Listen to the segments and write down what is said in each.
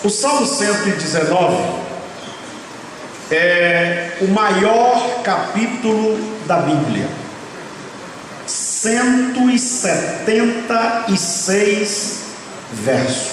O Salmo 119 é o maior capítulo da Bíblia. 176 versos.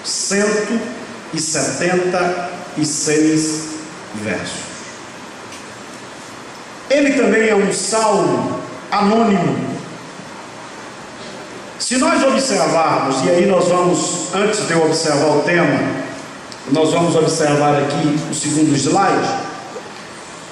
176 versos. Ele também é um salmo anônimo. Se nós observarmos, e aí nós vamos, antes de eu observar o tema, nós vamos observar aqui o segundo slide,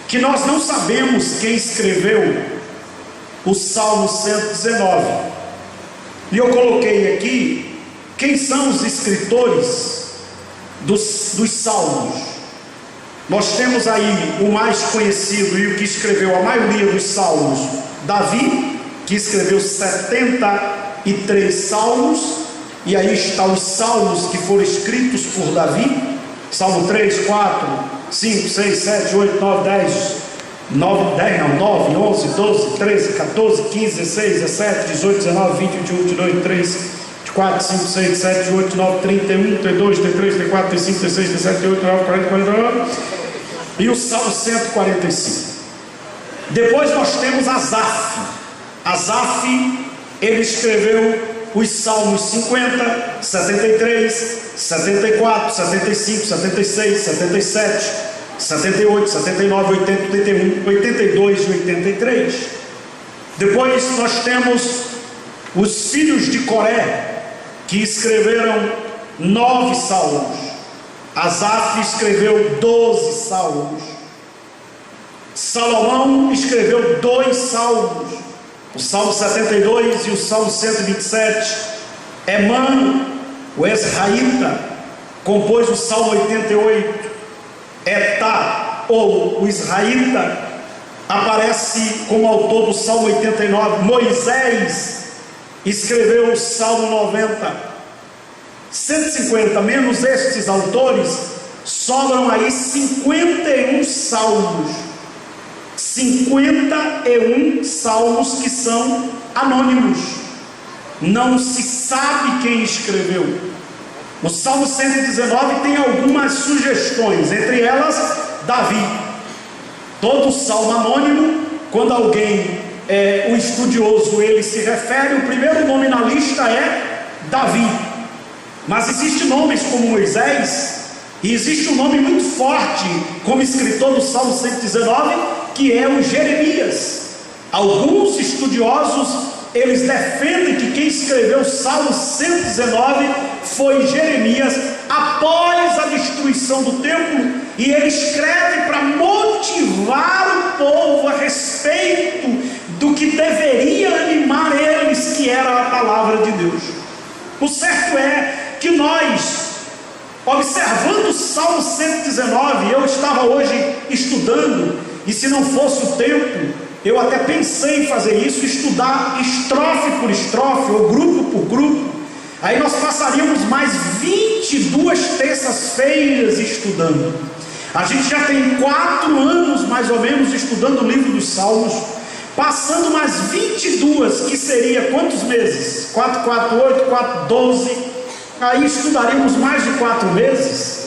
que nós não sabemos quem escreveu o Salmo 119. E eu coloquei aqui quem são os escritores dos salmos. Nós temos aí o mais conhecido e o que escreveu a maioria dos salmos, Davi, que escreveu 73 salmos, e aí estão os salmos que foram escritos por Davi, Salmo 3, 4, 5, 6, 7, 8, 9, 10, 9, 11, 12, 13, 14, 15, 16, 17, 18, 19, 20, 21, 22, 23, 24, 5, 6, 7, 8, 9, 31, 32, 33, 34, 35, 36, 37, 38, 39, 40, 49, e o Salmo 145. Depois nós temos Asaf. Asaf, ele escreveu os Salmos 50, 73, 74, 75, 76, 77, 78, 79, 80, 81, 82 e 83. Depois nós temos os filhos de Coré, que escreveram 9 salmos. Asaf escreveu 12 salmos. Salomão escreveu 2 salmos, o Salmo 72 e o Salmo 127. Emã, o Ezraíta, compôs o Salmo 88. Etá, ou o Israelita, aparece como autor do Salmo 89. Moisés escreveu o Salmo 90. 150 menos estes autores, sobram aí 51 salmos. 51 salmos que são anônimos. Não se sabe quem escreveu. O Salmo 119 tem algumas sugestões, entre elas Davi. Todo salmo anônimo, quando alguém um estudioso, ele se refere, o primeiro nome na lista é Davi. Mas existem nomes como Moisés, e existe um nome muito forte como escritor do Salmo 119, que é o Jeremias. Alguns estudiosos, eles defendem que quem escreveu o Salmo 119 foi Jeremias, após a destruição do templo, e ele escreve para motivar o povo a respeito do que deveria animar eles, que era a palavra de Deus. O certo é que nós, observando o Salmo 119, eu estava hoje estudando, e se não fosse o tempo, eu até pensei em fazer isso, estudar estrofe por estrofe, ou grupo por grupo. Aí nós passaríamos mais 22 terças-feiras estudando. A gente já tem 4 anos mais ou menos estudando o livro dos Salmos, passando mais 22, que seria quantos meses? 4, 4, 8, 4, 12, aí estudaríamos mais de 4 meses,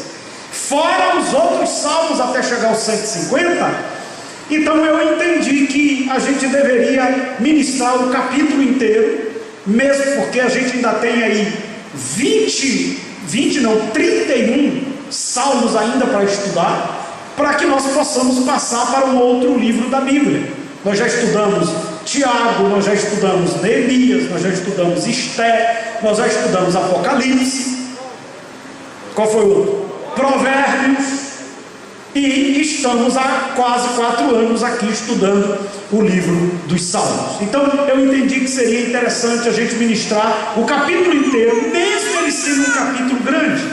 fora os outros salmos até chegar aos 150. Então eu entendi que a gente deveria ministrar o capítulo inteiro, mesmo porque a gente ainda tem aí 31 salmos ainda para estudar, para que nós possamos passar para um outro livro da Bíblia. Nós já estudamos Tiago, nós já estudamos Neemias, nós já estudamos Esté, nós já estudamos Apocalipse. Qual foi o outro? Provérbios. E estamos há quase 4 anos aqui estudando o livro dos Salmos. Então eu entendi que seria interessante a gente ministrar o capítulo inteiro, mesmo ele sendo um capítulo grande.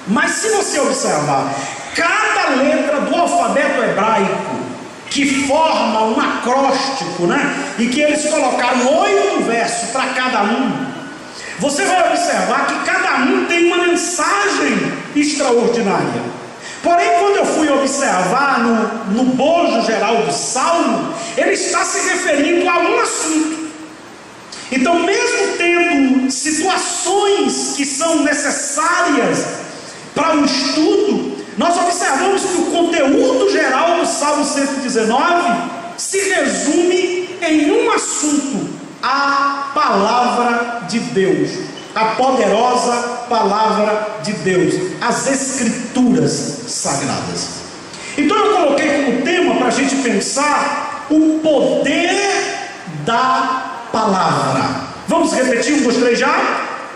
Mas se você observar, cada letra do alfabeto hebraico, que forma um acróstico, e que eles colocaram 8 versos para cada um, você vai observar que cada um tem uma mensagem extraordinária. Porém, quando eu fui observar no bojo geral do Salmo, ele está se referindo a um assunto. Então, mesmo tendo situações que são necessárias para o estudo, nós observamos que o conteúdo geral do Salmo 119 se resume em um assunto: a palavra de Deus, a poderosa palavra de Deus, as Escrituras Sagradas. Então eu coloquei como tema para a gente pensar o poder da palavra. Vamos repetir? 1, 2, 3 já?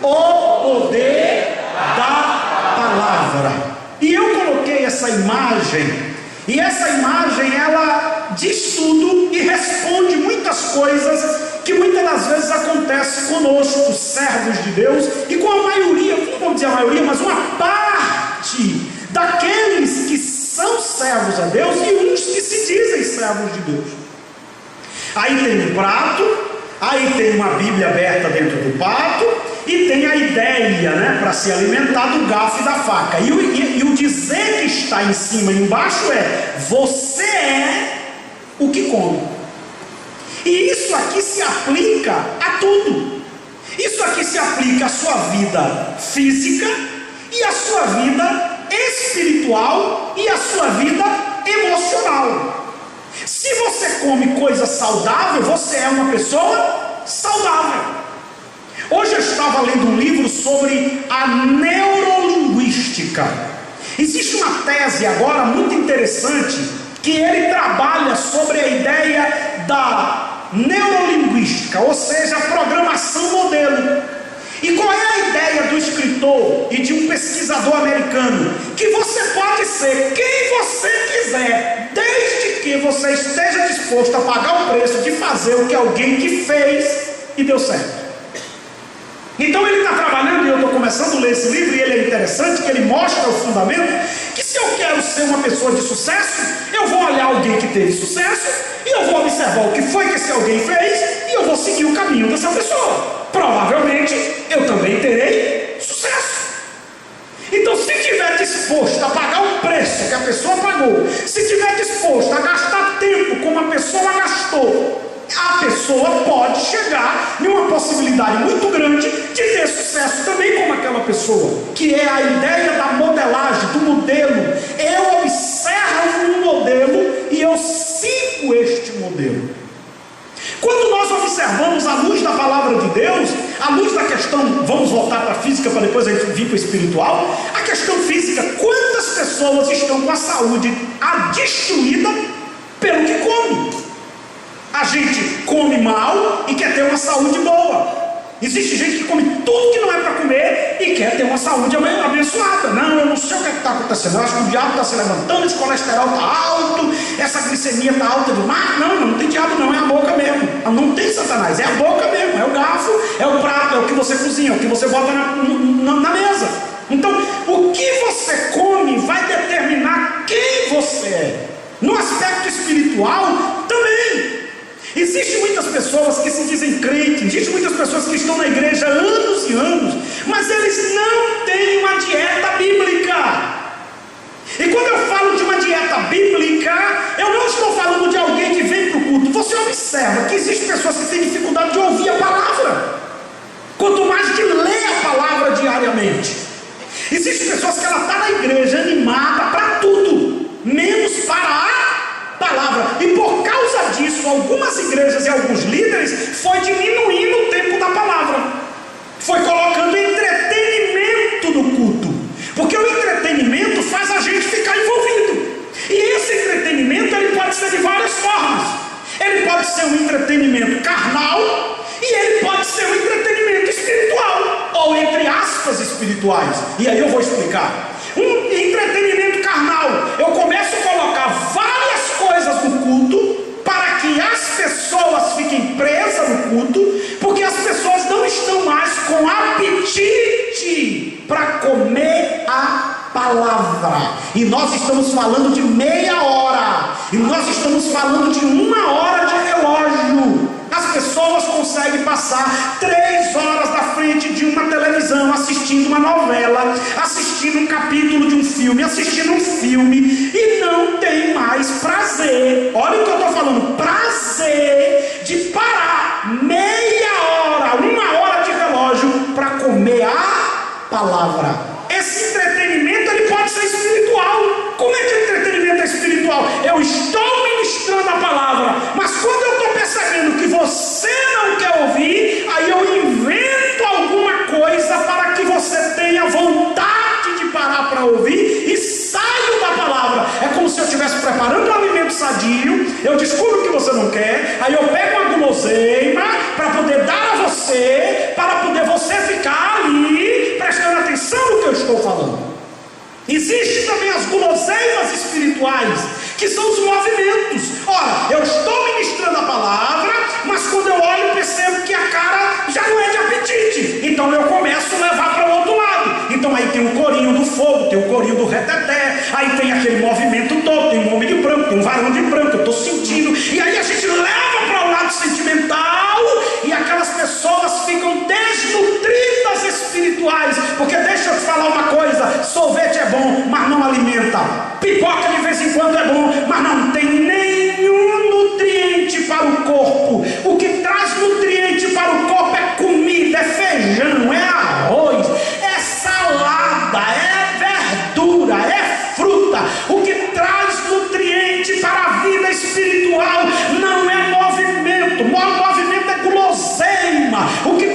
O poder da palavra. E eu coloquei essa imagem, e essa imagem ela diz tudo e responde muitas coisas que muitas das vezes acontece conosco, servos de Deus, e com a maioria, não vamos dizer a maioria, mas uma parte daqueles que são servos a Deus e uns que se dizem servos de Deus. Aí tem um prato, aí tem uma Bíblia aberta dentro do prato, e tem a ideia, né, para se alimentar, do garfo e da faca. E o dizer que está em cima e embaixo é: você é o que come. E isso aqui se aplica a tudo. Isso aqui se aplica à sua vida física, e à sua vida espiritual, e à sua vida emocional. Se você come coisa saudável, você é uma pessoa saudável. Hoje eu estava lendo um livro sobre a neurolinguística. Existe uma tese agora muito interessante, que ele trabalha sobre a ideia da neurolinguística, ou seja, a programação modelo. E qual é a ideia do escritor e de um pesquisador americano? Que você pode ser quem você quiser, desde que você esteja disposto a pagar o preço de fazer o que alguém que fez e deu certo. Então ele está trabalhando, e eu estou começando a ler esse livro, e ele é interessante, que ele mostra o fundamento, que se eu quero ser uma pessoa de sucesso, eu vou olhar alguém que teve sucesso, e eu vou observar o que foi que esse alguém fez, e eu vou seguir o caminho dessa pessoa. Provavelmente eu também terei sucesso. Então, se estiver disposto a pagar o preço que a pessoa pagou, se estiver disposto a gastar tempo como a pessoa gastou, a pessoa pode chegar em uma possibilidade muito grande de ter sucesso também como aquela pessoa, que é a ideia da modelagem, do modelo. Eu observo um modelo e eu sigo este modelo. Quando nós observamos à luz da palavra de Deus, à luz da questão, vamos voltar para a física para depois a gente vir para o espiritual, a questão física: quantas pessoas estão com a saúde destruída pelo que come? A gente come mal e quer ter uma saúde boa. Existe gente que come tudo que não é para comer e quer ter uma saúde abençoada. Não, eu não sei o que está acontecendo. Eu acho que o diabo está se levantando, esse colesterol está alto, essa glicemia está alta demais. Não tem diabo não, é a boca mesmo. Não tem Satanás, é a boca mesmo, é o garfo, é o prato, é o que você cozinha, é o que você bota na mesa. Então, o que você come vai determinar quem você é. No aspecto espiritual, também. Existem muitas pessoas que se dizem crentes, existem muitas pessoas que estão na igreja há anos e anos, mas eles não têm uma dieta bíblica. E quando eu falo de uma dieta bíblica, eu não estou falando de alguém que vem para o culto. Você observa que existem pessoas que têm dificuldade de ouvir a palavra, quanto mais de ler a palavra diariamente. Existem pessoas que ela está na igreja animada para tudo, menos para a palavra. E por causa disso, algumas igrejas e alguns líderes foi diminuindo o tempo da palavra, foi colocando entretenimento no culto, porque o entretenimento faz a gente ficar envolvido. E esse entretenimento ele pode ser de várias formas. Ele pode ser um entretenimento carnal, e ele pode ser um entretenimento espiritual, ou entre aspas espirituais. E aí eu vou explicar. Um entretenimento carnal, eu começo a colocar várias coisas no culto para que as pessoas fiquem presas no culto, porque as pessoas não estão mais com apetite para comer a palavra. E nós estamos falando de meia hora, e nós estamos falando de 1 hora de relógio. As pessoas conseguem passar 3 horas na frente de uma televisão, assistindo uma novela, assistindo um capítulo de um filme, assistindo um filme, e não tem mais prazer. Olha o que eu estou falando, prazer de parar meia hora, 1 hora de relógio para comer a palavra. Esse entretenimento ele pode eu estou ministrando a palavra, mas quando eu estou percebendo que você não quer ouvir, aí eu invento alguma coisa para que você tenha vontade de parar para ouvir e saio da palavra. É como se eu estivesse preparando um alimento sadio, eu descubro que você não quer, aí eu pego uma guloseima para poder dar a você, para poder você ficar ali prestando atenção no que eu estou falando. Existem também as guloseimas espirituais, que são os movimentos. Ora, eu estou ministrando a palavra, mas quando eu olho percebo que a cara já não é de apetite, então eu começo a levar para o outro lado. Então aí tem o corinho do fogo, tem o corinho do reteté, aí tem aquele movimento todo, tem um homem de branco, tem um varão de branco, eu estou sentindo, e aí a gente leva para o lado sentimental, e aquelas pessoas ficam desnutridas espirituais, porque deixa eu te falar uma coisa, sorvete é bom, mas não alimenta, pipoca de vez em quando é bom, mas não tem nenhum nutriente para o corpo. O que traz nutriente para o corpo é comida, é feijão, é arroz, é salada, é verdura, é fruta. O que traz nutriente para a vida espiritual não é movimento, movimento é guloseima. O que